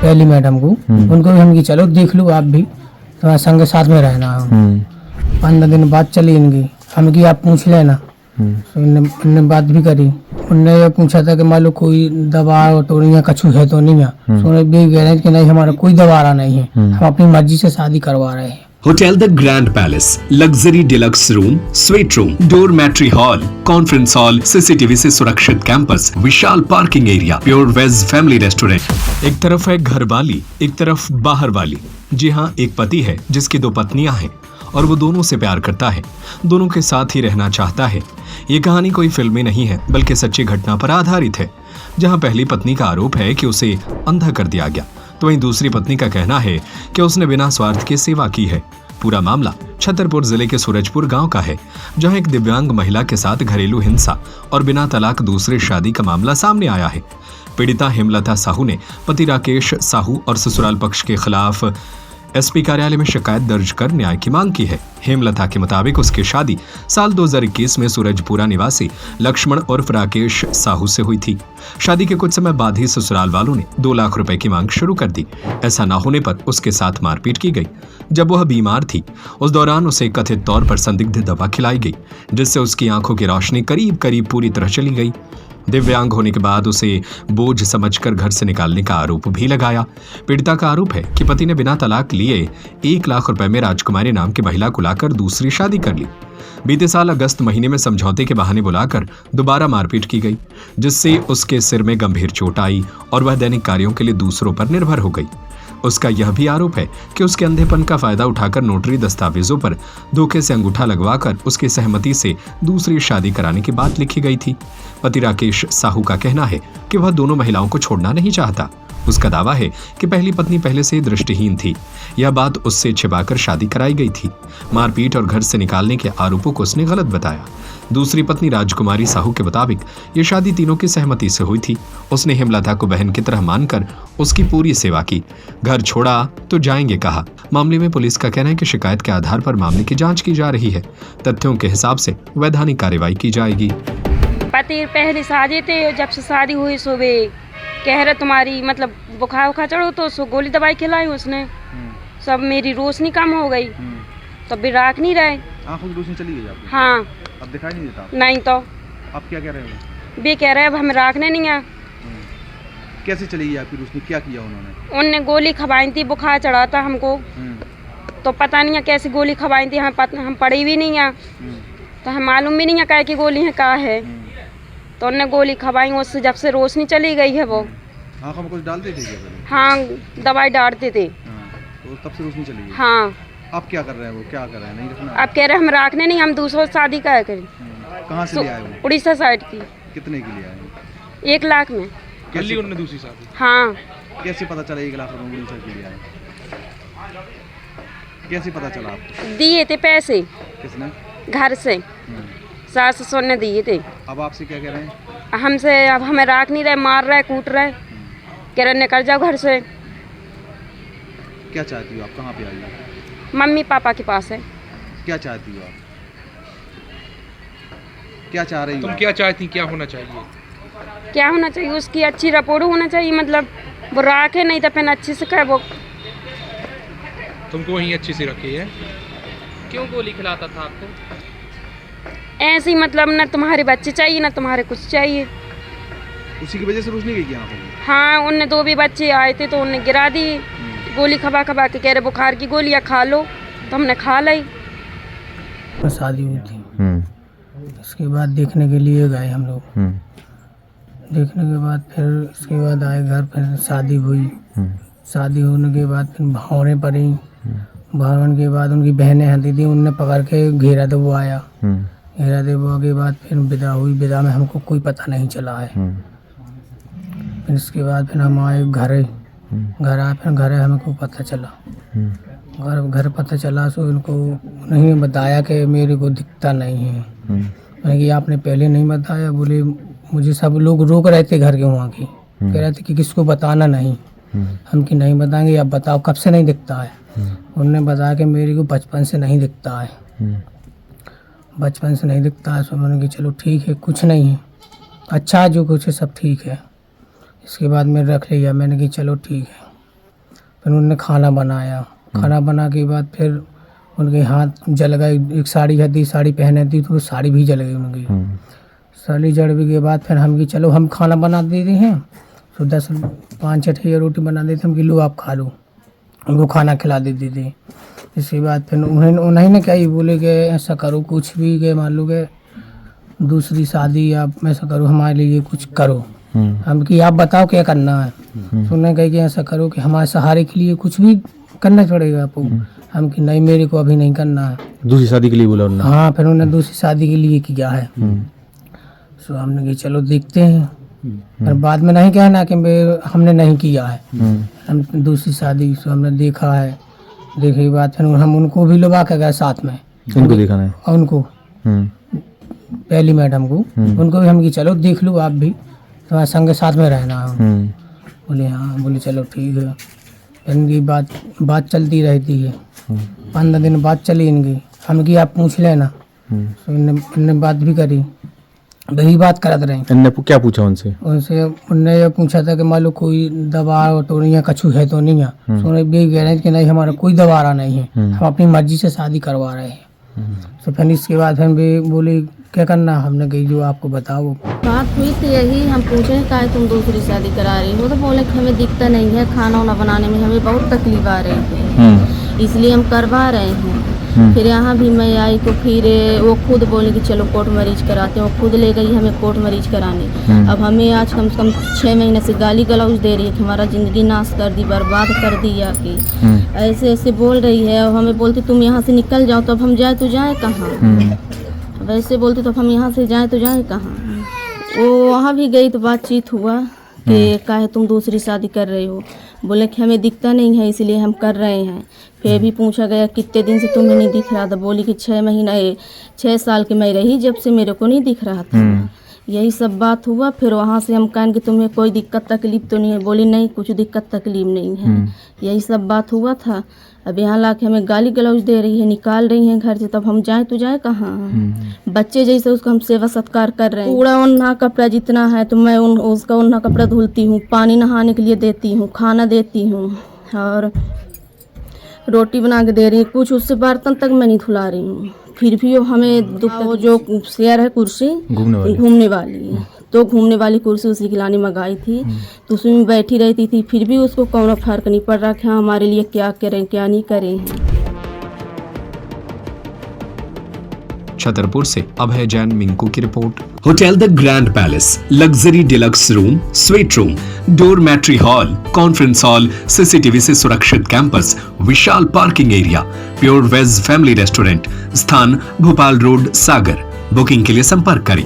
पहली मैडम को, उनको भी हम कि चलो देख लो आप भी, तुम्हारे संग के साथ में रहना है। 15 दिन बाद चली इनकी, हम कि आप पूछ लेना। तो उनने बात भी करी, उनने ये पूछा था कि मान लो कोई दवा तो नहीं है, कछु है तो नहीं है। तो उन्हें भी कह रहे हैं कि नहीं हमारा कोई दबारा नहीं है, हम अपनी मर्जी से शादी करवा रहे हैं। Hotel the grand palace, luxury deluxe room, suite room, dormitory hall, conference hall, CCTV से सुरक्षित कैंपस, विशाल parking area, pure veg family restaurant. एक तरफ है घर वाली, एक तरफ बाहर वाली। जी हाँ, एक पति है जिसकी 2 पत्नियां हैं और वो दोनों से प्यार करता है, दोनों के साथ ही रहना चाहता है। ये कहानी कोई फिल्मी नहीं है, बल्कि सच्ची घटना पर आधारित है, जहाँ पहली पत्नी का आरोप है कि उसे अंधा कर दिया गया, तो वहीं दूसरी पत्नी का कहना है कि उसने बिना स्वार्थ के सेवा की है। पूरा मामला छतरपुर जिले के सूरजपुर गांव का है, जहां एक दिव्यांग महिला के साथ घरेलू हिंसा और बिना तलाक दूसरे शादी का मामला सामने आया है। पीड़िता हेमलता साहू ने पति राकेश साहू और ससुराल पक्ष के खिलाफ एसपी कार्यालय में शिकायत दर्ज कर न्याय की मांग की है। हेमलता के मुताबिक उसकी शादी साल 2021 में सूरजपुरा निवासी लक्ष्मण उर्फ राकेश साहू से हुई थी। शादी के कुछ समय बाद ही ससुराल वालों ने 2 लाख रुपए की मांग शुरू कर दी। ऐसा न होने पर उसके साथ मारपीट की गई। जब वह बीमार थी, उस दौरान उसे कथित तौर पर संदिग्ध दवा खिलाई गई, जिससे उसकी आंखों की रोशनी करीब करीब पूरी तरह चली गई। दिव्यांग होने के बाद उसे बोझ समझकर घर से निकालने का आरोप भी लगाया। पीड़िता का आरोप है कि पति ने बिना तलाक लिए 1 लाख रुपए में राजकुमारी नाम की महिला को लाकर दूसरी शादी कर ली। बीते साल अगस्त महीने में समझौते के बहाने बुलाकर दोबारा मारपीट की गई, जिससे उसके सिर में गंभीर चोट आई और वह दैनिक कार्यों के लिए दूसरों पर निर्भर हो गई। उसका यह भी आरोप है कि उसके अंधेपन का फायदा उठाकर नोटरी दस्तावेजों पर धोखे से अंगूठा लगवाकर उसकी सहमति से दूसरी शादी कराने की बात लिखी गई थी। पति राकेश साहू का कहना है कि वह दोनों महिलाओं को छोड़ना नहीं चाहता। उसका दावा है कि पहली पत्नी पहले से दृष्टिहीन थी। यह बात उससे छिपाकर शादी कराई गई थी। मारपीट और घर से निकालने के आरोपों को उसने गलत बताया। दूसरी पत्नी राजकुमारी साहू के मुताबिक ये शादी तीनों की सहमति से हुई थी। उसने हेमलता को बहन की तरह मानकर उसकी पूरी सेवा की। घर छोड़ा तो जाएंगे कहा। मामले में पुलिस का कहना है कि शिकायत के आधार पर मामले की जांच की जा रही है। तथ्यों के हिसाब से वैधानिक कार्रवाई की जाएगी। पति पहले शादी थे, जब से शादी हुई सुबह कह रहे तुम्हारी मतलब बुखार उखार चढ़ो, तो उसको गोली दवाई खिलाई उसने, सब मेरी रोशनी कम हो गई, तब भी राख नहीं रहे। आंखों की रोशनी चली गई आपकी? हाँ। अब दिखाई नहीं देता? नहीं। तो आप क्या कह रहे हो? भी कह रहे अब हमें राखने नहीं है। कैसे चली गई आपकी रोशनी? क्या किया उन्होंने? उनने गोली खवाई थी, बुखार चढ़ा था हमको, तो पता नहीं है कैसी गोली खवाई थी। हम पढ़ी भी नहीं है, तो हम मालूम भी नहीं है क्या की गोली है क्या है। तो उनने गोली खवाई, उससे जब से रोशनी चली गई है। वो आंखों में कुछ डालते थे क्या पहले? हाँ, दवाई डालते थे। तो तब से रोशनी चली गई? हाँ। आप क्या कर रहे हैं? वो क्या कर रहे हैं? नहीं रखना? अब कह रहे हम राखने नहीं, हम दूसरों से शादी क्या करें। कहाँ से ले आए वो? उड़ीसा साइड की। कितने की ले आए? 1 लाख में। कैसे उन्होंने दूसरी शादी? हाँ। कैसे पता चला 1 लाख रुपए उड़ीसा के लिए आए? कैसे पता चला आपको? दिए थे पैसे। किसने? घर से सास ससुर ने दिए थे। अब आपसे क्या कह रहे हैं? हमसे अब हमें राख नहीं रहे, मार रहे, कूट रहे, कह रहे निकल जाओ घर से। क्या चाहती हो आप? कहाँ पे आई हो? मम्मी पापा के पास है। क्या चाहती हो आप? क्या चाह रही हो? तुम क्या चाहती? क्या होना चाहिए? क्या होना चाहिए? उसकी अच्छी रिपोर्ट होना चाहिए, मतलब वो राखे, नहीं तो फिर अच्छे से कहे वो। तुमको वहीं अच्छी से रखी है? क्यों गोली खिलाता था आपको? ऐसे ही, मतलब न तुम्हारे बच्चे चाहिए ना तुम्हारे कुछ चाहिए। उसी की वजह से रोशनी गई क्या आंखों में? हाँ, उनने 2 भी बच्चे आए थे तो उन्हें गिरा दी गोली, खबा खबा के कह रहे बुखार की गोलियाँ खा लो, तो हमने खा ली। शादी हुई थी, इसके बाद देखने के लिए गए हम लोग। देखने के बाद फिर इसके बाद आए घर, फिर शादी हुई। शादी होने के बाद फिर भावने पड़ी। भावने के बाद उनकी बहनें हैं दीदी, उनने पकड़ के घेरा दबवाया। घेरा दबवा के बाद फिर विदा हुई। विदा में हमको कोई पता नहीं चला है। फिर इसके बाद फिर हम आए घर आए, फिर घर हमको पता चला। घर पता चला तो इनको नहीं बताया कि मेरे को दिखता नहीं है। मैंने कि आपने पहले नहीं बताया? बोले मुझे सब लोग रोक रहे थे घर के वहाँ की, कह रहे थे कि किसको बताना नहीं। हम कि नहीं बताएंगे। आप बताओ कब से नहीं दिखता है? उन्होंने बताया कि मेरे को बचपन से नहीं दिखता है। बचपन से नहीं दिखता है। तो मैंने कि चलो ठीक है, कुछ नहीं है, अच्छा जो कुछ है सब ठीक है। इसके बाद मैं रख लिया। मैंने कि चलो ठीक है। फिर उन्होंने खाना बनाया। खाना बना के बाद फिर उनके हाथ जल गए। एक साड़ी थी, साड़ी पहने थी तो वो साड़ी भी जल गई उनकी। साड़ी जल के बाद फिर हम कि चलो हम खाना बना देते हैं, तो 5-6 रोटी बना देते हम कि लो आप खा लो, उनको खाना खिला देते थे। इसके बाद फिर उन्हीं ने क्या ही बोले कि ऐसा करो कुछ भी, कि मान लो कि दूसरी शादी आप ऐसा करो, हमारे लिए कुछ करो। हम कि आप बताओ क्या करना है। तो उन्होंने कहा कि ऐसा करो कि हमारे सहारे के लिए कुछ भी करना पड़ेगा आपको। हम कि नहीं, मेरे को अभी नहीं करना है। दूसरी शादी के लिए बोला उन्होंने? हाँ, फिर उन्होंने दूसरी शादी के लिए किया है। तो हमने कहा चलो देखते हैं, पर बाद में नहीं कहना कि हमने नहीं किया है। हम दूसरी शादी से हमने देखा है। देखे के बाद फिर हम उनको भी लगा के गए साथ में। उनको दिखाना है? और उनको पहली मैडम को, उनको भी हम कि चलो देख लो आप भी, तुम्हारे संग साथ में रहना है। बोले हाँ, बोले चलो ठीक है। इनकी बात चलती रहती है। 15 दिन बाद चली इनकी। हम कि आप पूछ लेना। तो इनने बात भी करी, वही बात करत रहे। इनने क्या पूछा उनसे? उनने ये पूछा था कि मान लो कोई दवा तो नहीं है, कछु है तो नहीं है। तो उन्हें भी कह रहे हैं कि नहीं, हमारा कोई दबारा नहीं है, हम अपनी मर्जी से शादी करवा रहे हैं। तो फिर इसके बाद हम भी बोले क्या करना। हमने कही जो आपको बताओ। बात हुई थी यही, हम पूछे काहे तुम दूसरी शादी करा रही हो, तो बोले कि हमें दिक्कत नहीं है, खाना वाना बनाने में हमें बहुत तकलीफ आ रही है, इसलिए हम करवा रहे हैं। फिर यहाँ भी मैं आई तो फिर वो खुद बोले कि चलो कोर्ट मैरिज कराते हैं। वो खुद ले गई हमें कोर्ट मैरिज कराने। अब हमें आज कम से कम 6 महीने से गाली गलौज दे रही है कि हमारा ज़िंदगी नाश कर दी, बर्बाद कर दिया कि ऐसे ऐसे बोल रही है। और हमें बोलती तुम यहाँ से निकल जाओ, तो अब हम जाए तो जाए कहाँ। वैसे बोलते तो हम यहाँ से जाए तो जाए कहाँ। वो वहाँ भी गई तो बातचीत हुआ कि काहे तुम दूसरी शादी कर रही हो। बोले कि हमें दिखता नहीं है इसलिए हम कर रहे हैं। फिर भी पूछा गया कितने दिन से तुम्हें नहीं दिख रहा था। बोली कि 6 साल की मैं रही जब से मेरे को नहीं दिख रहा था। यही सब बात हुआ। फिर वहाँ से हम कहें कि तुम्हें कोई दिक्कत तकलीफ तो नहीं है। बोली नहीं, कुछ दिक्कत तकलीफ नहीं है। यही सब बात हुआ था। अब यहाँ ला के हमें गाली गलौज दे रही है, निकाल रही हैं घर से। तब हम जाए तो जाए कहाँ। बच्चे जैसे उसको हम सेवा सत्कार कर रहे हैं। पूरा उन्ना कपड़ा जितना है तो मैं उसका उन्ना कपड़ा धुलती हूँ, पानी नहाने के लिए देती हूँ, खाना देती हूँ और रोटी बना के दे रही हूँ। कुछ उससे बर्तन तक मैं नहीं धुला रही हूँ। फिर भी वो हमें वो जो शेयर है कुर्सी घूमने वाली तो घूमने वाली कुर्सी उसी की लाने मंगाई थी, तो उसमें बैठी रहती थी। फिर भी उसको कोई फर्क नहीं पड़ रहा कि हाँ हमारे लिए क्या करें क्या नहीं करें। छतरपुर से अभय जैन मिंकू की report. Hotel the grand palace, luxury deluxe room, suite room, dormitory hall, conference hall, CCTV से सुरक्षित कैंपस, विशाल parking area, pure veg family restaurant, स्थान भोपाल रोड, सागर। बुकिंग के लिए संपर्क करें